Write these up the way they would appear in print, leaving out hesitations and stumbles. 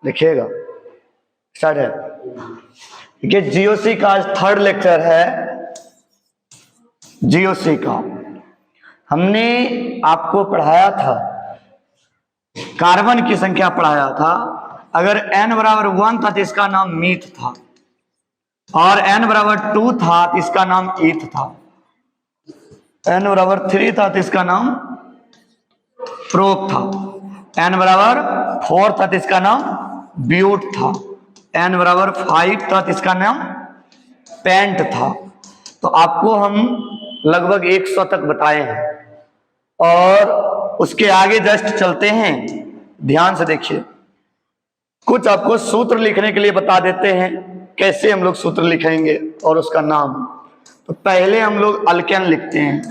देखिएगा, स्टार्ट है। देखिए जीओसी का आज थर्ड लेक्चर है। जीओसी का हमने आपको पढ़ाया था, कार्बन की संख्या पढ़ाया था। अगर n बराबर 1 था तो इसका नाम मीथ था, और n बराबर 2 था तो इसका नाम ईथ था, n बराबर 3 था तो इसका नाम प्रोप था, n बराबर 4 था तो इसका नाम ब्यूट था, n बराबर 5 था तो इसका नाम पेंट था। तो आपको हम लगभग 100 तक बताए हैं, और उसके आगे जस्ट चलते हैं। ध्यान से देखिए, कुछ आपको सूत्र लिखने के लिए बता देते हैं, कैसे हम लोग सूत्र लिखेंगे और उसका नाम। तो पहले हम लोग अल्केन लिखते हैं,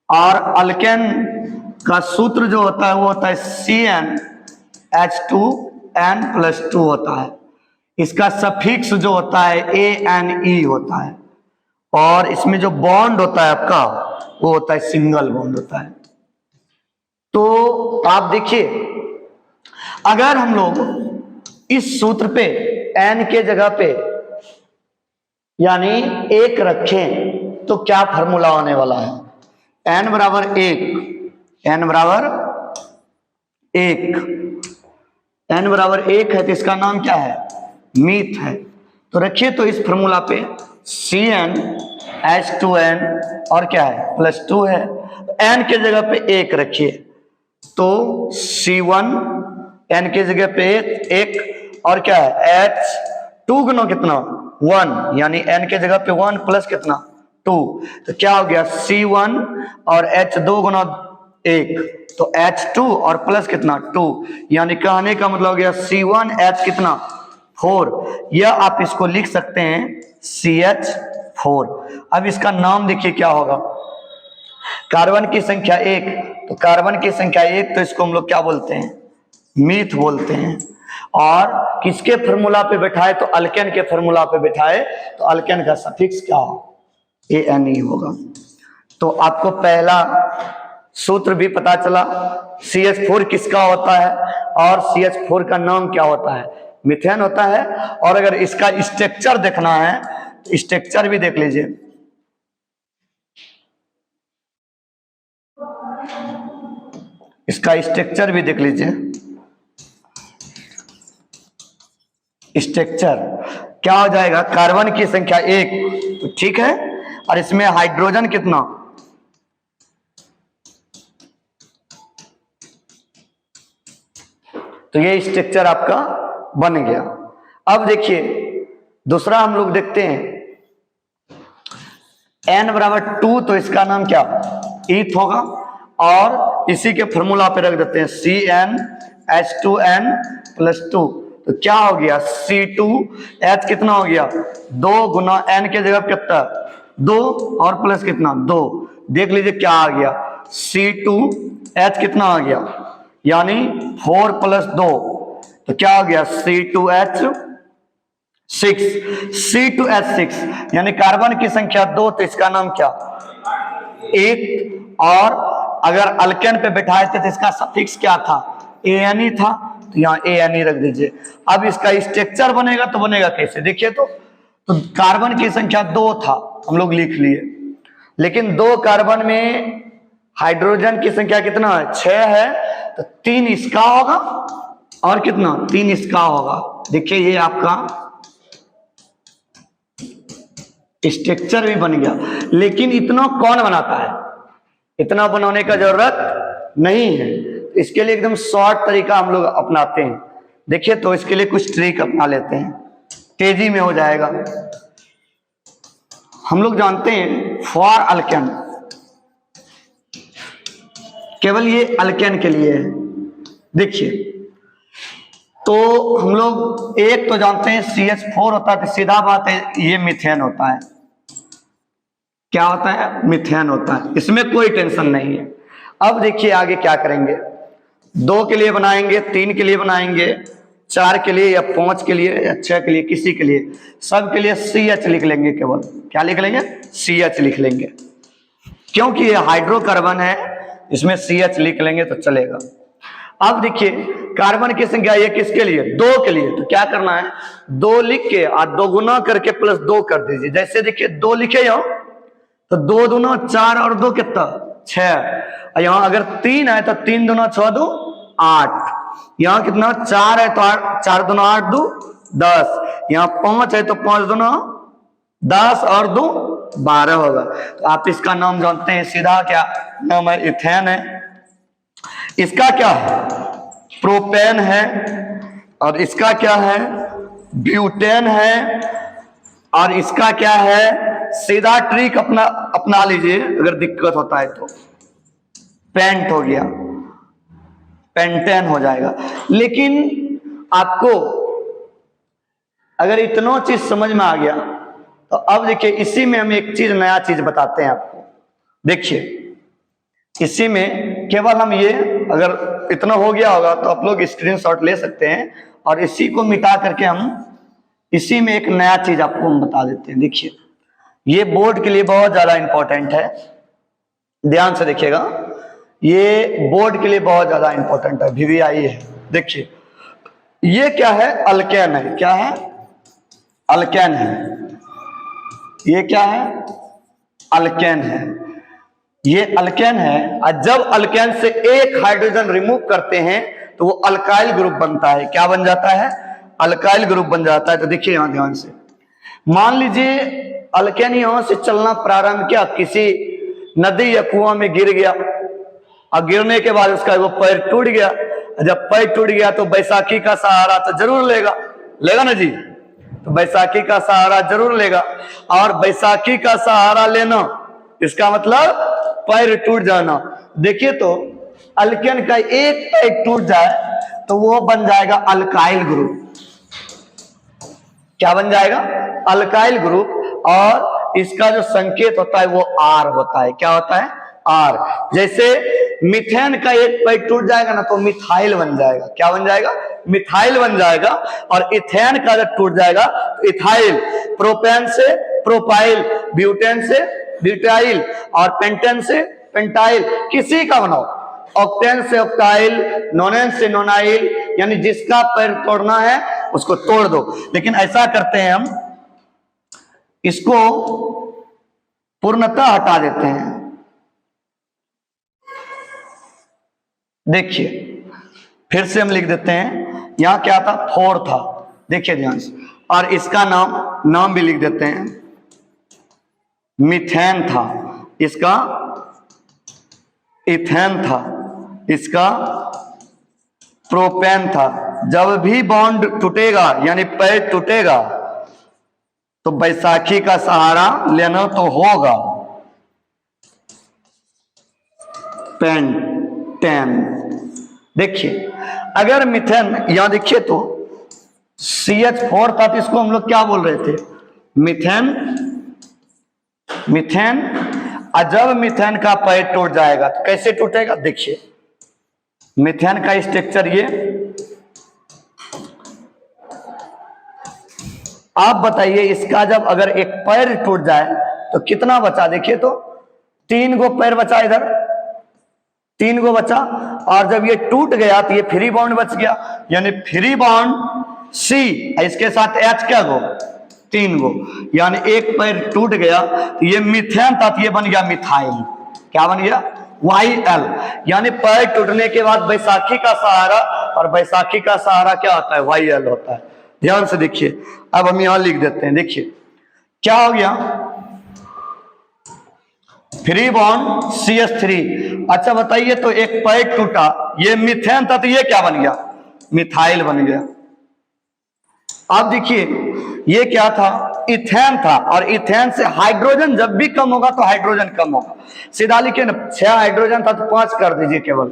और अल्केन का सूत्र जो होता है वो होता है CnH2n+2 होता है। इसका सफिक्स जो होता है ANE होता है, और इसमें जो बॉन्ड होता है आपका वो होता है सिंगल बॉन्ड होता है। तो आप देखिए, अगर हम लोग इस सूत्र पे n के जगह पे यानी 1 रखें तो क्या फॉर्मूला आने वाला है? n बराबर 1, n बराबर 1, n बराबर 1 है तो इसका नाम क्या है? मीथ है। तो रखिए, तो इस फॉर्मूला पे CnH2n और क्या है? +2 है। n के जगह पे 1 रखिए तो C1, n के जगह पे 1 और क्या है? H2 गुना कितना? 1, यानी n के जगह पे 1 प्लस कितना? 2। तो क्या हो गया? C1 और H2 गुना 1 तो H2 और प्लस कितना? 2, यानी कहने का मतलब हो गया C1H कितना? 4। या आप इसको लिख सकते हैं CH4। अब इसका नाम देखिए क्या होगा। कार्बन की संख्या 1, तो कार्बन की संख्या 1 तो इसको हम लोग क्या बोलते हैं? मीथ बोलते हैं। और किसके फॉर्मूला पे बैठाए? तो अल्केन के फॉर्मूला पे बैठाए तो अल्केन का सफिक्स क्या हो? ANE होगा। तो आपको पहला सूत्र भी पता चला, CH4 किसका होता है और CH4 का नाम क्या होता है? मीथेन होता है। और अगर इसका स्ट्रक्चर देखना है तो स्ट्रक्चर भी देख लीजिए। इसका स्ट्रक्चर भी देख लीजिए। स्ट्रक्चर क्या हो जाएगा? कार्बन की संख्या 1, तो ठीक है, और इसमें हाइड्रोजन कितना? तो ये स्ट्रक्चर आपका बन गया। अब देखिए दूसरा हम लोग देखते हैं, n बराबर 2 तो इसका नाम क्या? ईथ होगा, और इसी के फॉर्मूला पे रख देते हैं CnH2n+2। तो क्या हो गया? C2H कितना हो गया? 2 गुना n के जगह कितना? 2 और प्लस कितना? 2। देख लीजिए क्या आ गया? C2H कितना आ गया? यानी 4 + 2, तो क्या हो गया? C2H6 यानी कार्बन की संख्या 2 तो इसका नाम क्या? 1। और अगर अल्केन पे बैठाए थे तो इसका सफिक्स क्या था? ANE था, तो यहाँ ANE रख दीजिए। अब इसका स्ट्रक्चर बनेगा तो बनेगा कैसे? देखिए, तो कार्बन की संख्या 2 था, हम लोग लिख लिए, लेकिन 2 कार्बन में हाइड्रोजन की संख्या कितना है? 6 है, तो 3 इसका होगा और कितना? 3 इसका होगा। देखिए ये आपका स्ट्रक्चर भी बन गया। लेकिन इतना कौन बनाता है? इतना बनाने का जरूरत नहीं है। इसके लिए एकदम शॉर्ट तरीका हम लोग अपनाते हैं। देखिए, तो इसके लिए कुछ ट्रिक अपना लेते हैं, तेजी में हो जाएगा। हम लोग जानते हैं फॉर अल्केन, केवल ये अल्केन के लिए है। देखिए, तो हम लोग एक तो जानते हैं CH4 होता है, तो सीधा बात है ये मीथेन होता है। क्या होता है? मीथेन होता है, इसमें कोई टेंशन नहीं है। अब देखिए आगे क्या करेंगे। 2 के लिए बनाएंगे, 3 के लिए बनाएंगे, 4 के लिए या 5 के लिए या 6 के लिए, किसी के लिए, सब के लिए CH लिख लेंगे। केवल क्या लिख लेंगे? CH लिख लेंगे, क्योंकि ये हाइड्रोकार्बन है, इसमें CH लिख लेंगे तो चलेगा। अब देखिए कार्बन की संख्या ये किसके लिए, 2 के लिए, तो क्या करना है, 2 लिख के और 2 गुना करके प्लस 2 कर दीजिए। जैसे देखिए 2 लिखे यहाँ, तो 2 दूना 4 और 2 कितना 6, यहाँ अगर 3 है तो 3 दूना 6 2 8, यहाँ कितना 4 है तो 4 दूना 8 2 10, यहाँ 5 है तो 5 दूना 10 और 2 12 होगा। तो आप इसका नाम जानते हैं, सीधा क्या नाम है, इथेन है। इसका क्या है, प्रोपेन है, और इसका क्या है, ब्यूटेन है, और इसका क्या है, सीधा ट्रिक अपना लीजिए, अगर दिक्कत होता है तो पेंट हो गया, पेंटेन हो जाएगा। लेकिन आपको अगर इतना चीज समझ में आ गया तो अब देखिए इसी में हम एक चीज, नया चीज बताते हैं आपको। देखिए इसी में केवल हम ये, अगर इतना हो गया होगा तो आप लोग स्क्रीनशॉट ले सकते हैं, और इसी को मिटा करके हम इसी में एक नया चीज आपको हम बता देते हैं। देखिए ये बोर्ड के लिए बहुत ज्यादा इंपॉर्टेंट है, ध्यान से देखिएगा, ये बोर्ड के लिए बहुत ज्यादा इंपॉर्टेंट है, VVI है। देखिए ये क्या है, अल्केन है, क्या है, अल्केन है, ये क्या है, अल्केन है, ये अल्केन है। और जब अल्केन से एक हाइड्रोजन रिमूव करते हैं तो वो अल्काइल ग्रुप बनता है, क्या बन जाता है, अल्काइल ग्रुप बन जाता है। तो देखिए यहां ध्यान से, मान लीजिए अल्केन यहां से चलना प्रारंभ किया, किसी नदी या कुआं में गिर गया, और गिरने के बाद उसका वो पैर टूट गया। जब पैर टूट गया तो बैसाखी का सहारा तो जरूर लेगा ना जी, तो बैसाखी का सहारा जरूर लेगा। और बैसाखी का सहारा लेना इसका मतलब पैर टूट जाना। देखिए तो अल्केन का एक पैर टूट जाए तो वो बन जाएगा अल्काइल ग्रुप, क्या बन जाएगा, अल्काइल ग्रुप। और इसका जो संकेत होता है वो R होता है, क्या होता है, R। जैसे मीथेन का एक पैर टूट जाएगा ना तो मिथाइल बन जाएगा, क्या बन जाएगा, मिथाइल बन जाएगा। और इथेन का जब टूट जाएगा तो इथाइल, प्रोपेन से प्रोपाइल, ब्यूटेन से ब्यूटाइल, और पेंटेन से पेंटाइल, किसी का बनाओ, ऑक्टेन से ऑक्टाइल, नोनेन से नोनाइल, यानी जिसका पैर तोड़ना है उसको तोड़ दो। लेकिन ऐसा करते हैं हम, इसको पूर्णतः हटा देते हैं। देखिए फिर से हम लिख देते हैं, यहां क्या था, 4 था, देखिए ध्यान से, और इसका नाम भी लिख देते हैं, मीथेन था, इसका इथेन था, इसका प्रोपेन था। जब भी बॉन्ड टूटेगा यानी पैर टूटेगा तो बैसाखी का सहारा लेना तो होगा, पेंटेन। देखिए अगर मीथेन, यहां देखिए तो CH4 था तो इसको हम लोग क्या बोल रहे थे, मीथेन। और जब मीथेन का पैर टूट जाएगा तो कैसे टूटेगा, देखिए मीथेन का स्ट्रक्चर ये। आप बताइए इसका जब अगर एक पैर टूट जाए तो कितना बचा, देखिए तो 3 गो पैर बचा, इधर 3 गो बचा। और जब ये टूट गया तो ये फ्री बॉन्ड बच गया, यानी फ्री बॉन्ड C, इसके साथ H क्या गो, 3 गो, यानी एक पैर टूट गया तो ये मीथेन था तो ये बन गया मिथाइल, क्या बन गया, YL। यानी पैर टूटने के बाद बैसाखी का सहारा, और बैसाखी का सहारा क्या होता है, YL होता है। ध्यान से देखिए, अब हम यहां लिख देते हैं, देखिए क्या हो गया, फ्री बॉन्ड CH3। अच्छा बताइए तो एक पैर टूटा, ये मीथेन था तो ये क्या बन गया, मिथाइल बन गया। अब देखिए ये क्या था, इथेन था, और इथेन से हाइड्रोजन जब भी कम होगा तो हाइड्रोजन कम होगा, सीधा लिखिए ना, 6 हाइड्रोजन था तो 5 कर दीजिए केवल,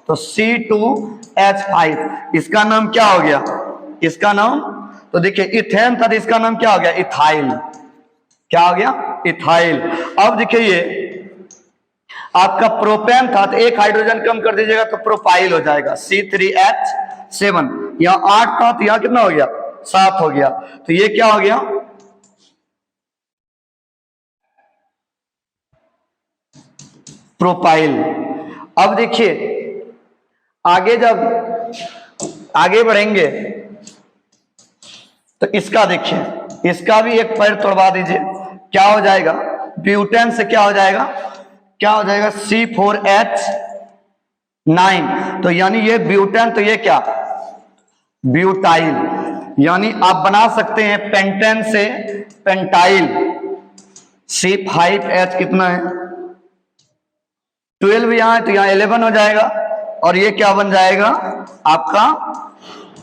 तो C2H5, इसका नाम क्या हो गया, इसका नाम, तो देखिए इथेन था तो इसका नाम क्या हो गया, इथाइल, क्या हो गया, इथाइल। अब देखिए ये आपका प्रोपेन था तो एक हाइड्रोजन कम कर दीजिएगा तो प्रोपाइल हो जाएगा, C3H7। यहां 8 था तो यहां कितना हो गया, 7 हो गया, तो ये क्या हो गया, प्रोपाइल। अब देखिए आगे जब आगे बढ़ेंगे तो इसका देखिए, इसका भी एक पैर तोड़वा दीजिए, क्या हो जाएगा, ब्यूटेन से क्या हो जाएगा, क्या हो जाएगा, C4H9। तो यानी ये ब्यूटेन, तो ये क्या, ब्यूटाइल। यानी आप बना सकते हैं पेंटेन से पेंटाइल। C5H कितना है, 12 यहां है तो यहां 11 हो जाएगा, और ये क्या बन जाएगा आपका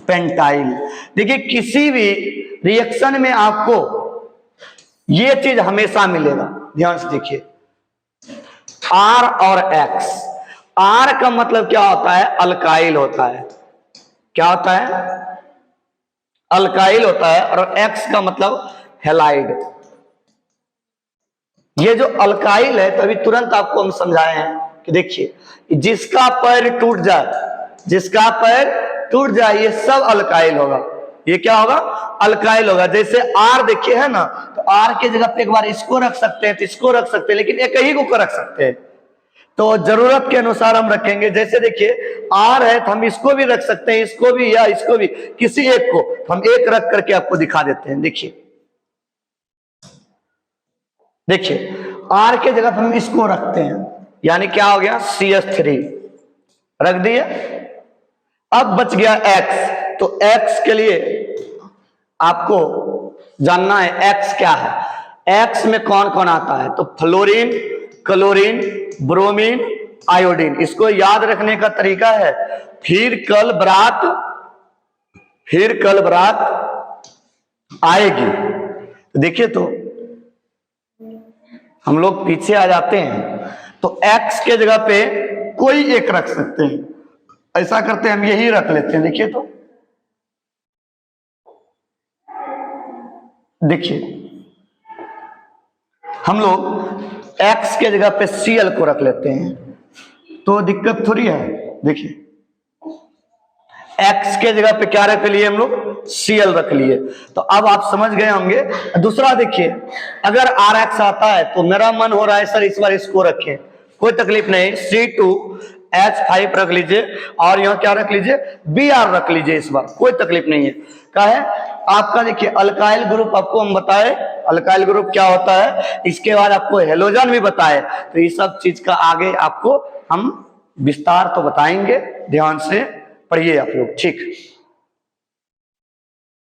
पेंटाइल। देखिए किसी भी रिएक्शन में आपको ये चीज हमेशा मिलेगा, ध्यान से देखिए, R और X। R का मतलब क्या होता है, अल्काइल होता है, क्या होता है, अल्काइल होता है, और X का मतलब हैलाइड। ये जो अल्काइल है, तो अभी तुरंत आपको हम समझाए हैं कि देखिए जिसका पैर टूट जाए, जिसका पैर टूट जाए, ये सब अल्काइल होगा, ये क्या होगा, अल्काइल होगा। जैसे R देखिए है ना, तो R के जगह पे एक बार इसको रख सकते हैं, तो इसको रख सकते हैं, लेकिन एक ही को रख सकते हैं, तो जरूरत के अनुसार हम रखेंगे। जैसे देखिए R है तो हम इसको भी रख सकते हैं, इसको भी या इसको भी, किसी एक को हम एक रख करके आपको दिखा देते हैं। देखिए देखिए R के जगह हम इसको रखते हैं, यानी क्या हो गया, CH3 रख दिए। अब बच गया X, तो X के लिए आपको जानना है X क्या है। X में कौन कौन आता है, तो फ्लोरीन, क्लोरीन, ब्रोमीन, आयोडीन। इसको याद रखने का तरीका है, फिर कल बरात आएगी। देखिए तो हम लोग पीछे आ जाते हैं, तो X के जगह पे कोई एक रख सकते हैं, ऐसा करते हैं, हम यही रख लेते हैं। देखिए तो देखिए हम लोग X के जगह पे Cl को रख लेते हैं, तो दिक्कत थोड़ी है। देखिए X के जगह पे क्या रख लिए हम लोग, Cl रख लिए। तो अब आप समझ गए होंगे। दूसरा देखिए, अगर RX आता है तो मेरा मन हो रहा है सर इस बार इसको रखें, कोई तकलीफ नहीं, C2H5 रख लीजिए, और यहां क्या रख लीजिए, Br रख लीजिए, इस बार कोई तकलीफ नहीं है। क्या है आपका, देखिए अल्काइल ग्रुप आपको हम बताए, अल्काइल ग्रुप क्या होता है, इसके बाद आपको हेलोजन भी बताए। तो ये सब चीज का आगे आपको हम विस्तार तो बताएंगे, ध्यान से पढ़िए आप लोग, ठीक।